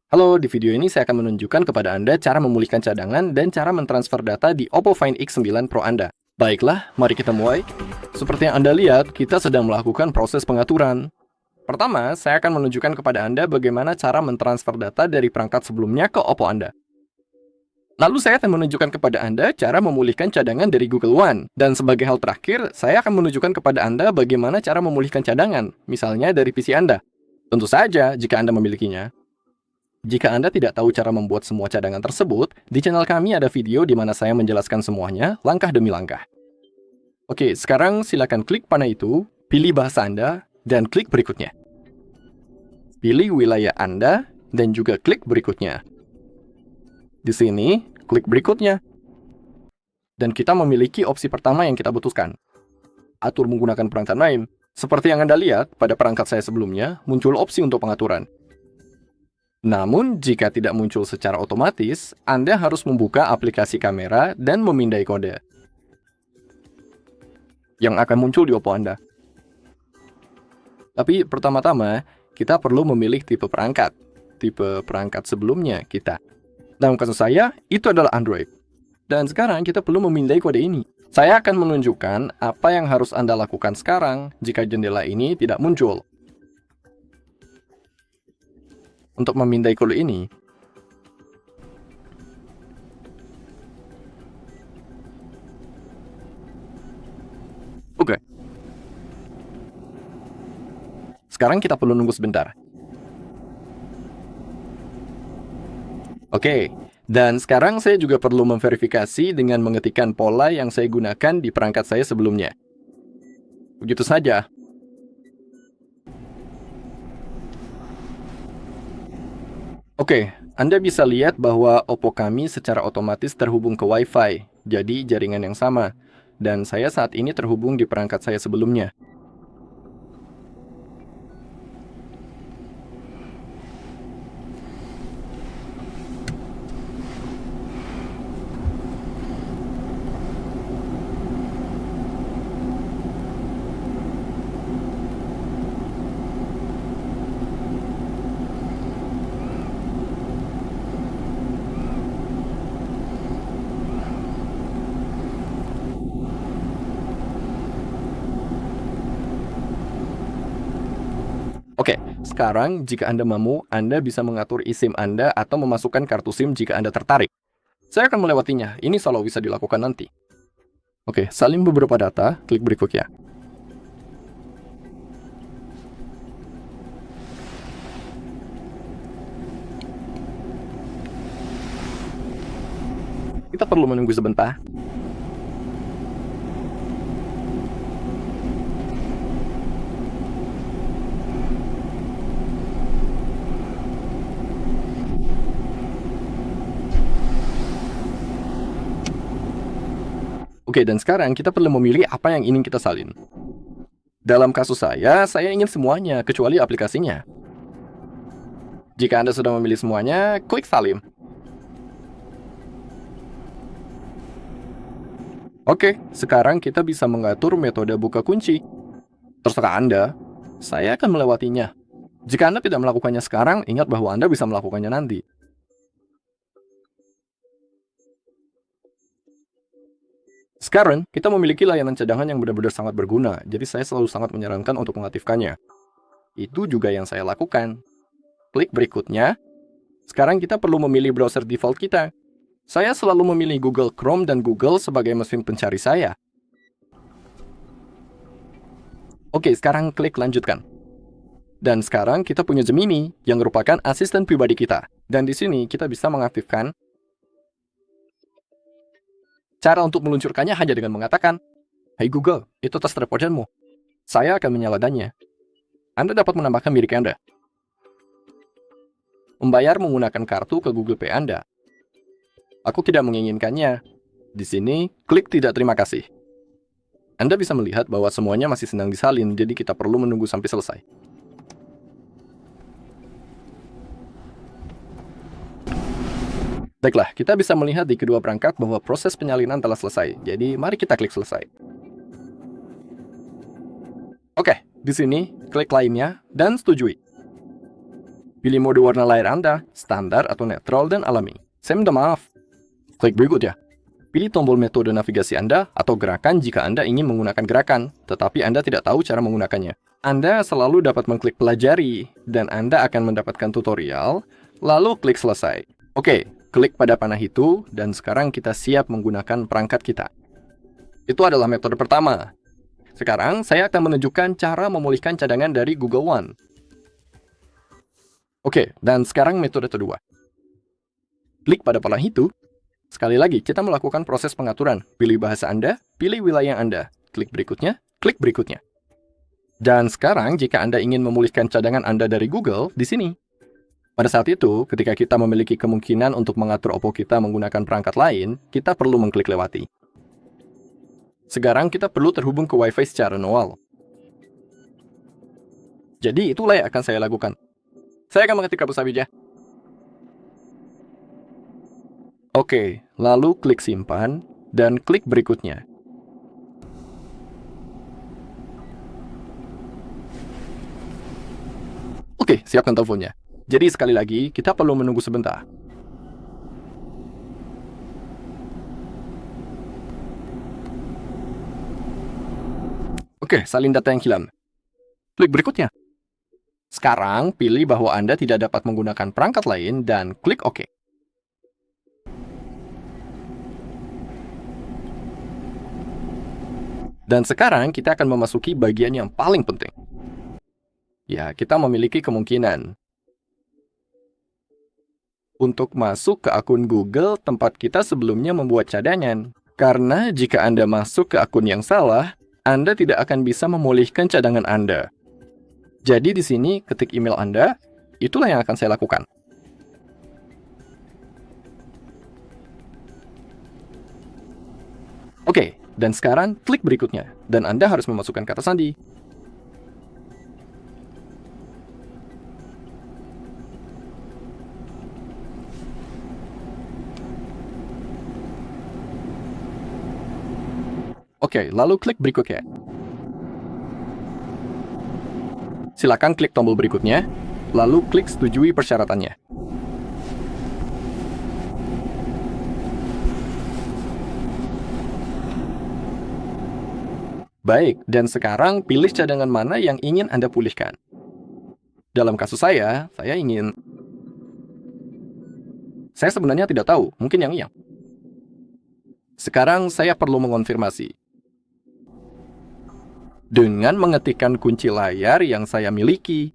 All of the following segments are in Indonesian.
Halo, di video ini saya akan menunjukkan kepada Anda cara memulihkan cadangan dan cara mentransfer data di Oppo Find X9 Pro Anda. Baiklah, mari kita mulai. Seperti yang Anda lihat, kita sedang melakukan proses pengaturan. Pertama, saya akan menunjukkan kepada Anda bagaimana cara mentransfer data dari perangkat sebelumnya ke Oppo Anda. Lalu saya akan menunjukkan kepada Anda cara memulihkan cadangan dari Google One. Dan sebagai hal terakhir, saya akan menunjukkan kepada Anda bagaimana cara memulihkan cadangan, misalnya dari PC Anda. Tentu saja, jika Anda memilikinya. Jika Anda tidak tahu cara membuat semua cadangan tersebut, di channel kami ada video di mana saya menjelaskan semuanya, langkah demi langkah. Oke, sekarang silakan klik panah itu, pilih bahasa Anda, dan klik berikutnya. Pilih wilayah Anda, dan juga klik berikutnya. Di sini, klik berikutnya. Dan kita memiliki opsi pertama yang kita butuhkan. Atur menggunakan perangkat lain. Seperti yang Anda lihat, pada perangkat saya sebelumnya, muncul opsi untuk pengaturan. Namun, jika tidak muncul secara otomatis, Anda harus membuka aplikasi kamera dan memindai kode yang akan muncul di Oppo Anda. Tapi pertama-tama, kita perlu memilih tipe perangkat sebelumnya kita. Dalam kasus saya, itu adalah Android. Dan sekarang kita perlu memindai kode ini. Saya akan menunjukkan apa yang harus Anda lakukan sekarang jika jendela ini tidak muncul. Untuk memindai kode ini, oke. Sekarang kita perlu nunggu sebentar. Oke, dan sekarang saya juga perlu memverifikasi dengan mengetikkan pola yang saya gunakan di perangkat saya sebelumnya. Begitu saja. Oke, Anda bisa lihat bahwa Oppo kami secara otomatis terhubung ke Wi-Fi, jadi jaringan yang sama. Dan saya saat ini terhubung di perangkat saya sebelumnya. Oke, sekarang jika Anda mau, Anda bisa mengatur eSIM Anda atau memasukkan kartu SIM jika Anda tertarik. Saya akan melewatinya, ini selalu bisa dilakukan nanti. Oke, salin beberapa data, klik berikutnya. Kita perlu menunggu sebentar. Oke, dan sekarang kita perlu memilih apa yang ingin kita salin. Dalam kasus saya ingin semuanya, kecuali aplikasinya. Jika Anda sudah memilih semuanya, klik salin. Oke, sekarang kita bisa mengatur metode buka kunci. Terserah Anda, saya akan melewatinya. Jika Anda tidak melakukannya sekarang, ingat bahwa Anda bisa melakukannya nanti. Sekarang, kita memiliki layanan cadangan yang benar-benar sangat berguna, jadi saya selalu sangat menyarankan untuk mengaktifkannya. Itu juga yang saya lakukan. Klik berikutnya. Sekarang kita perlu memilih browser default kita. Saya selalu memilih Google Chrome dan Google sebagai mesin pencari saya. Oke, sekarang klik lanjutkan. Dan sekarang kita punya Gemini yang merupakan asisten pribadi kita. Dan di sini kita bisa mengaktifkan. Cara untuk meluncurkannya hanya dengan mengatakan, "Hai Google, itu tas teleponmu." Saya akan menyalakannya. Anda dapat menambahkan milik Anda. Membayar menggunakan kartu ke Google Pay Anda. Aku tidak menginginkannya. Di sini, klik tidak terima kasih. Anda bisa melihat bahwa semuanya masih sedang disalin, jadi kita perlu menunggu sampai selesai. Baiklah, kita bisa melihat di kedua perangkat bahwa proses penyalinan telah selesai. Jadi, mari kita klik selesai. Oke, di sini, klik lainnya dan setujui. Pilih mode warna layar Anda, standar atau netral dan alami. Saya minta maaf. Klik berikutnya. Pilih tombol metode navigasi Anda atau gerakan jika Anda ingin menggunakan gerakan, tetapi Anda tidak tahu cara menggunakannya. Anda selalu dapat mengklik pelajari, dan Anda akan mendapatkan tutorial, lalu klik selesai. Oke, klik pada panah itu, dan sekarang kita siap menggunakan perangkat kita. Itu adalah metode pertama. Sekarang, saya akan menunjukkan cara memulihkan cadangan dari Google One. Oke, dan sekarang metode kedua. Klik pada panah itu. Sekali lagi, kita melakukan proses pengaturan. Pilih bahasa Anda, pilih wilayah Anda. Klik berikutnya, klik berikutnya. Dan sekarang, jika Anda ingin memulihkan cadangan Anda dari Google, di sini. Pada saat itu, ketika kita memiliki kemungkinan untuk mengatur Oppo kita menggunakan perangkat lain, kita perlu mengklik lewati. Sekarang kita perlu terhubung ke Wi-Fi secara manual. Jadi itulah yang akan saya lakukan. Saya akan mengetik kabel saja. Oke, lalu klik simpan, dan klik berikutnya. Oke, siapkan teleponnya. Jadi sekali lagi, kita perlu menunggu sebentar. Oke, salin data yang hilang. Klik berikutnya. Sekarang, pilih bahwa Anda tidak dapat menggunakan perangkat lain dan klik OK. Dan sekarang, kita akan memasuki bagian yang paling penting. Ya, kita memiliki kemungkinan untuk masuk ke akun Google tempat kita sebelumnya membuat cadangan. Karena jika Anda masuk ke akun yang salah, Anda tidak akan bisa memulihkan cadangan Anda. Jadi di sini ketik email Anda, itulah yang akan saya lakukan. Oke, dan sekarang klik berikutnya, dan Anda harus memasukkan kata sandi. Oke, lalu klik berikutnya. Silakan klik tombol berikutnya, lalu klik setujui persyaratannya. Baik, dan sekarang pilih cadangan mana yang ingin Anda pulihkan. Dalam kasus saya ingin... Saya sebenarnya tidak tahu, mungkin yang iya. Sekarang saya perlu mengonfirmasi. Dengan mengetikkan kunci layar yang saya miliki.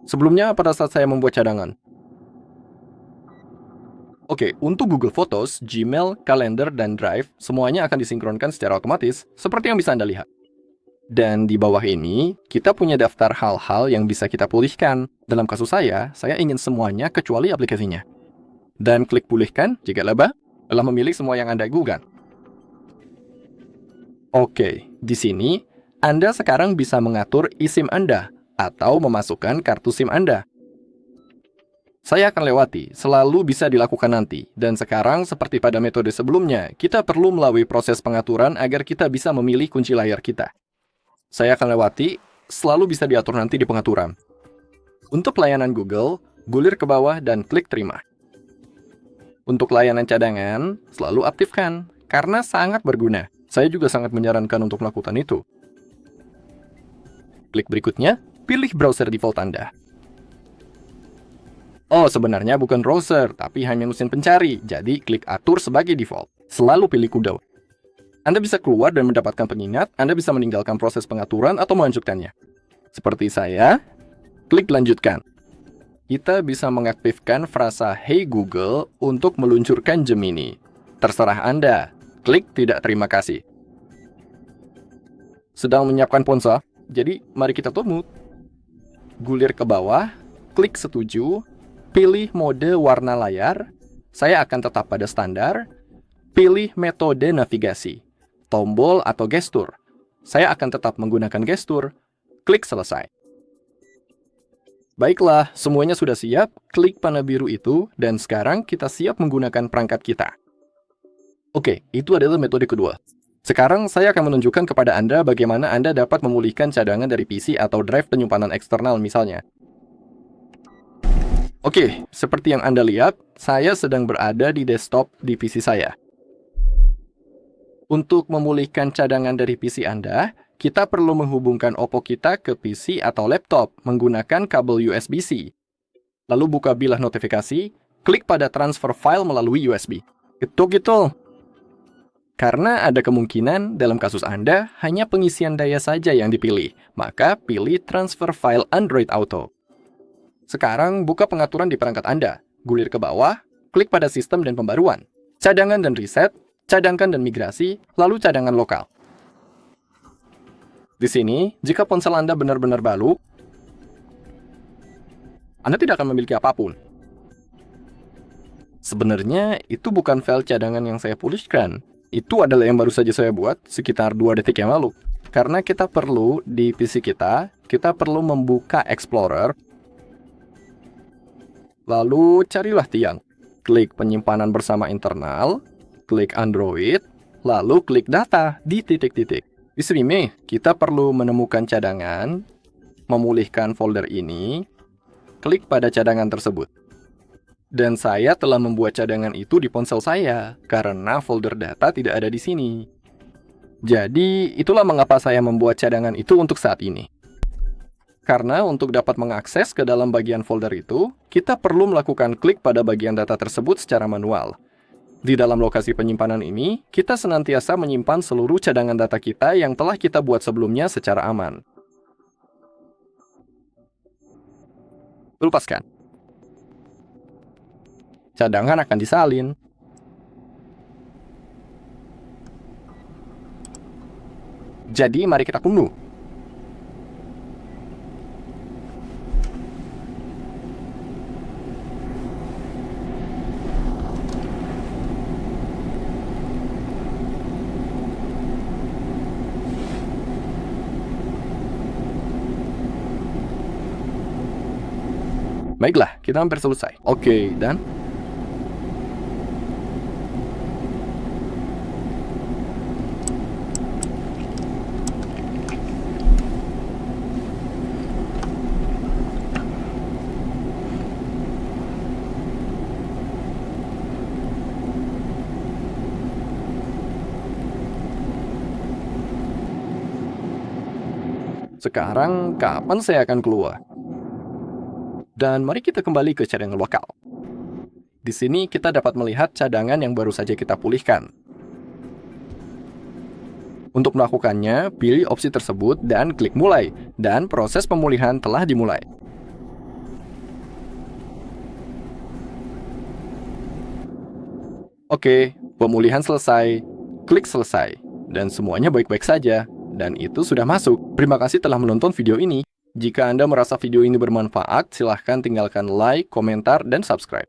Sebelumnya pada saat saya membuat cadangan. Oke, untuk Google Photos, Gmail, Calendar, dan Drive, semuanya akan disinkronkan secara otomatis, seperti yang bisa Anda lihat. Dan di bawah ini, kita punya daftar hal-hal yang bisa kita pulihkan. Dalam kasus saya ingin semuanya kecuali aplikasinya. Dan klik pulihkan jika laba, telah memilih semua yang Anda gugat. Oke, di sini, Anda sekarang bisa mengatur eSIM Anda, atau memasukkan kartu SIM Anda. Saya akan lewati, selalu bisa dilakukan nanti. Dan sekarang, seperti pada metode sebelumnya, kita perlu melalui proses pengaturan agar kita bisa memilih kunci layar kita. Saya akan lewati, selalu bisa diatur nanti di pengaturan. Untuk layanan Google, gulir ke bawah dan klik terima. Untuk layanan cadangan, selalu aktifkan, karena sangat berguna. Saya juga sangat menyarankan untuk melakukan itu. Klik berikutnya, pilih browser default Anda. Oh, sebenarnya bukan browser, tapi hanya mesin pencari. Jadi, klik atur sebagai default. Selalu pilih kuda. Anda bisa keluar dan mendapatkan pengingat, Anda bisa meninggalkan proses pengaturan atau melanjutkannya. Seperti saya, klik lanjutkan. Kita bisa mengaktifkan frasa Hey Google untuk meluncurkan Gemini. Terserah Anda. Klik tidak terima kasih. Sedang menyiapkan ponsel, jadi mari kita tunggu. Gulir ke bawah, klik setuju, pilih mode warna layar. Saya akan tetap pada standar. Pilih metode navigasi, tombol atau gestur. Saya akan tetap menggunakan gestur. Klik selesai. Baiklah, semuanya sudah siap. Klik panah biru itu, dan sekarang kita siap menggunakan perangkat kita. Oke, itu adalah metode kedua. Sekarang saya akan menunjukkan kepada Anda bagaimana Anda dapat memulihkan cadangan dari PC atau drive penyimpanan eksternal misalnya. Oke, seperti yang Anda lihat, saya sedang berada di desktop di PC saya. Untuk memulihkan cadangan dari PC Anda, kita perlu menghubungkan Oppo kita ke PC atau laptop menggunakan kabel USB-C. Lalu buka bilah notifikasi, klik pada transfer file melalui USB. Ketuk gitu. Karena ada kemungkinan dalam kasus Anda hanya pengisian daya saja yang dipilih, maka pilih transfer file Android Auto. Sekarang buka pengaturan di perangkat Anda, gulir ke bawah, klik pada sistem dan pembaruan, cadangan dan reset, cadangkan dan migrasi, lalu cadangan lokal. Di sini, jika ponsel Anda benar-benar baru, Anda tidak akan memiliki apapun. Sebenarnya, itu bukan file cadangan yang saya pulihkan. Itu adalah yang baru saja saya buat sekitar 2 detik yang lalu. Karena kita perlu, di PC kita perlu membuka Explorer, lalu carilah tiang. Klik penyimpanan bersama internal, klik Android, lalu klik data di titik-titik. Di sini, kita perlu menemukan cadangan, memulihkan folder ini, klik pada cadangan tersebut. Dan saya telah membuat cadangan itu di ponsel saya, karena folder data tidak ada di sini. Jadi, itulah mengapa saya membuat cadangan itu untuk saat ini. Karena untuk dapat mengakses ke dalam bagian folder itu, kita perlu melakukan klik pada bagian data tersebut secara manual. Di dalam lokasi penyimpanan ini, kita senantiasa menyimpan seluruh cadangan data kita yang telah kita buat sebelumnya secara aman. Lepaskan. Cadangan akan disalin. Jadi, mari kita unduh. Baiklah, kita hampir selesai. Oke, dan sekarang kapan saya akan keluar? Dan mari kita kembali ke cadangan lokal. Di sini kita dapat melihat cadangan yang baru saja kita pulihkan. Untuk melakukannya, pilih opsi tersebut dan klik mulai, dan proses pemulihan telah dimulai. Oke, pemulihan selesai. Klik selesai, dan semuanya baik-baik saja. Dan itu sudah masuk. Terima kasih telah menonton video ini. Jika Anda merasa video ini bermanfaat, silahkan tinggalkan like, komentar, dan subscribe.